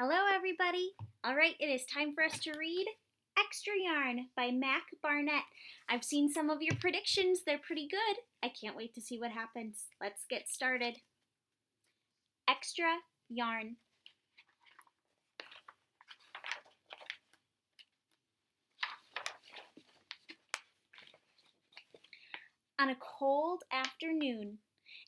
Hello, everybody. All right, it is time for us to read Extra Yarn by Barnett. I've seen some of your predictions. They're pretty good. I can't wait to see what happens. Let's get started. Extra Yarn. On a cold afternoon,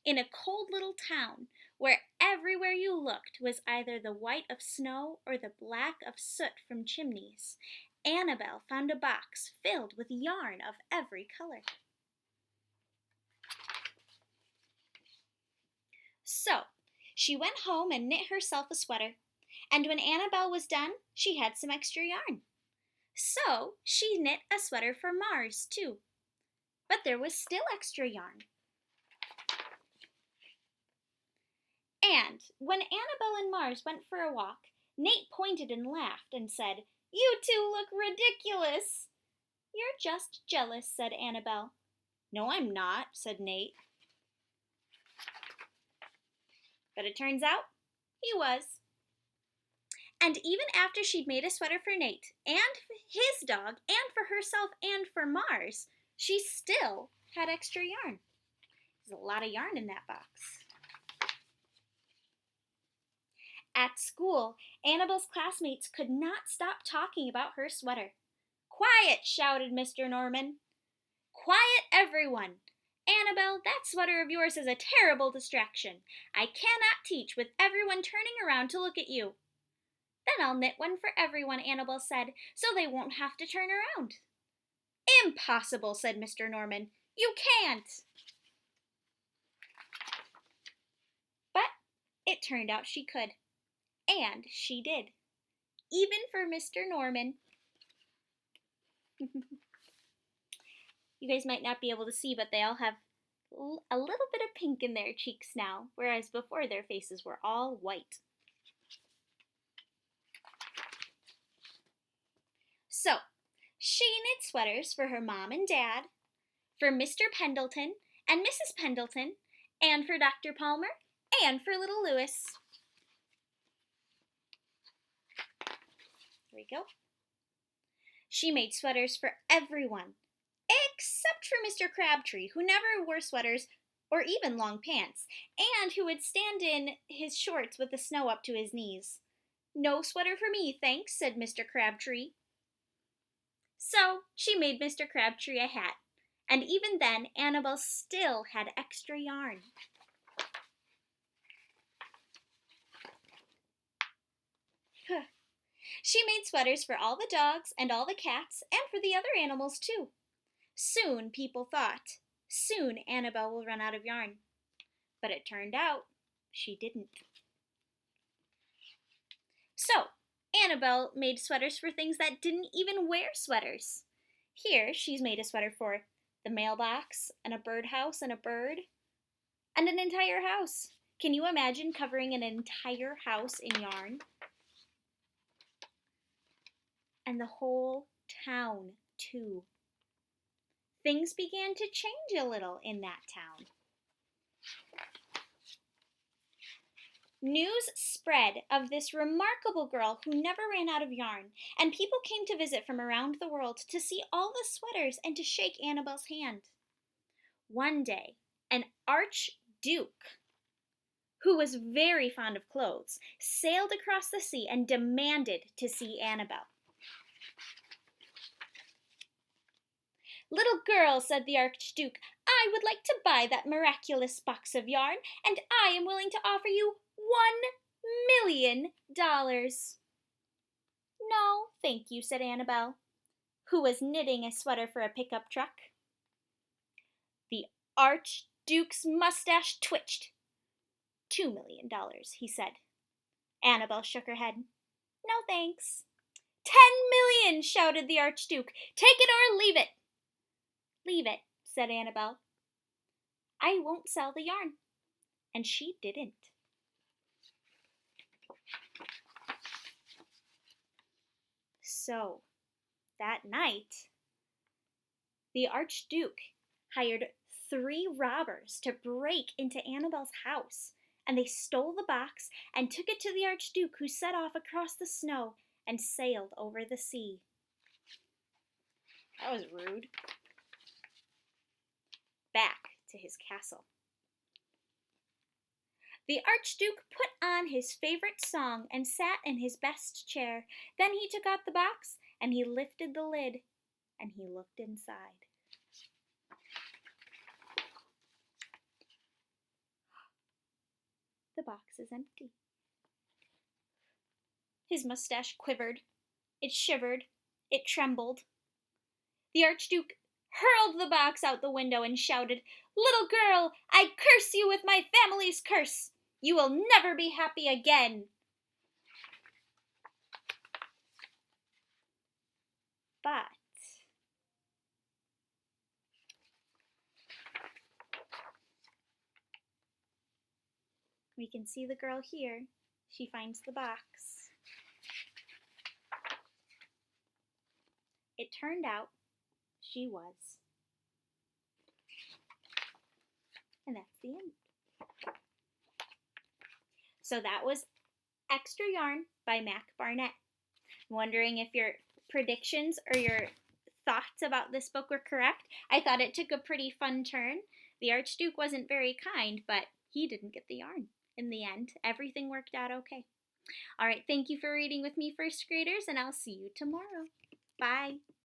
in a cold little town, where everywhere you looked was either the white of snow or the black of soot from chimneys, Annabelle found a box filled with yarn of every color. So, she went home and knit herself a sweater, and when Annabelle was done, she had some extra yarn. So, she knit a sweater for Mars, too. But there was still extra yarn. And when Annabelle and Mars went for a walk, Nate pointed and laughed and said, "You two look ridiculous." "You're just jealous," said Annabelle. "No, I'm not," said Nate. But it turns out he was. And even after she'd made a sweater for Nate and his dog and for herself and for Mars, she still had extra yarn. There's a lot of yarn in that box. At school, Annabelle's classmates could not stop talking about her sweater. "Quiet!" shouted Mr. Norman. "Quiet, everyone! Annabelle, that sweater of yours is a terrible distraction. I cannot teach with everyone turning around to look at you." "Then I'll knit one for everyone," Annabelle said, "so they won't have to turn around." "Impossible," said Mr. Norman. "You can't." But it turned out she could. And she did. Even for Mr. Norman. You guys might not be able to see, but they all have a little bit of pink in their cheeks now, whereas before their faces were all white. So, she knit sweaters for her mom and dad, for Mr. Pendleton and Mrs. Pendleton, and for Dr. Palmer, and for little Louis. There we go. She made sweaters for everyone, except for Mr. Crabtree, who never wore sweaters or even long pants, and who would stand in his shorts with the snow up to his knees. "No sweater for me, thanks," said Mr. Crabtree. So she made Mr. Crabtree a hat, and even then Annabelle still had extra yarn. She made sweaters for all the dogs and all the cats and for the other animals too. Soon, people thought, soon Annabelle will run out of yarn. But it turned out she didn't. So, Annabelle made sweaters for things that didn't even wear sweaters. Here, she's made a sweater for the mailbox, and a birdhouse, and a bird, and an entire house. Can you imagine covering an entire house in yarn? And the whole town, too. Things began to change a little in that town. News spread of this remarkable girl who never ran out of yarn, and people came to visit from around the world to see all the sweaters and to shake Annabelle's hand. One day, an archduke, who was very fond of clothes, sailed across the sea and demanded to see Annabelle. "Little girl," said the Archduke, "I would like to buy that miraculous box of yarn, and I am willing to offer you $1,000,000. "No, thank you," said Annabelle, who was knitting a sweater for a pickup truck. The Archduke's mustache twitched. $2,000,000, he said. Annabelle shook her head. "No, thanks." "10,000,000, shouted the Archduke. "Take it or leave it." "Leave it," said Annabelle. "I won't sell the yarn." And she didn't. So, that night, the Archduke hired 3 robbers to break into Annabelle's house, and they stole the box and took it to the Archduke, who set off across the snow and sailed over the sea. That was rude. Back to his castle. The Archduke put on his favorite song and sat in his best chair. Then he took out the box and he lifted the lid and he looked inside. The box is empty. His mustache quivered. It shivered. It trembled. The Archduke hurled the box out the window and shouted, "Little girl, I curse you with my family's curse! You will never be happy again!" But we can see the girl here. She finds the box. It turned out she was. And that's the end. So that was Extra Yarn by Mac Barnett. I'm wondering if your predictions or your thoughts about this book were correct. I thought it took a pretty fun turn. The Archduke wasn't very kind, but he didn't get the yarn. In the end, everything worked out okay. All right, thank you for reading with me, first graders, and I'll see you tomorrow. Bye.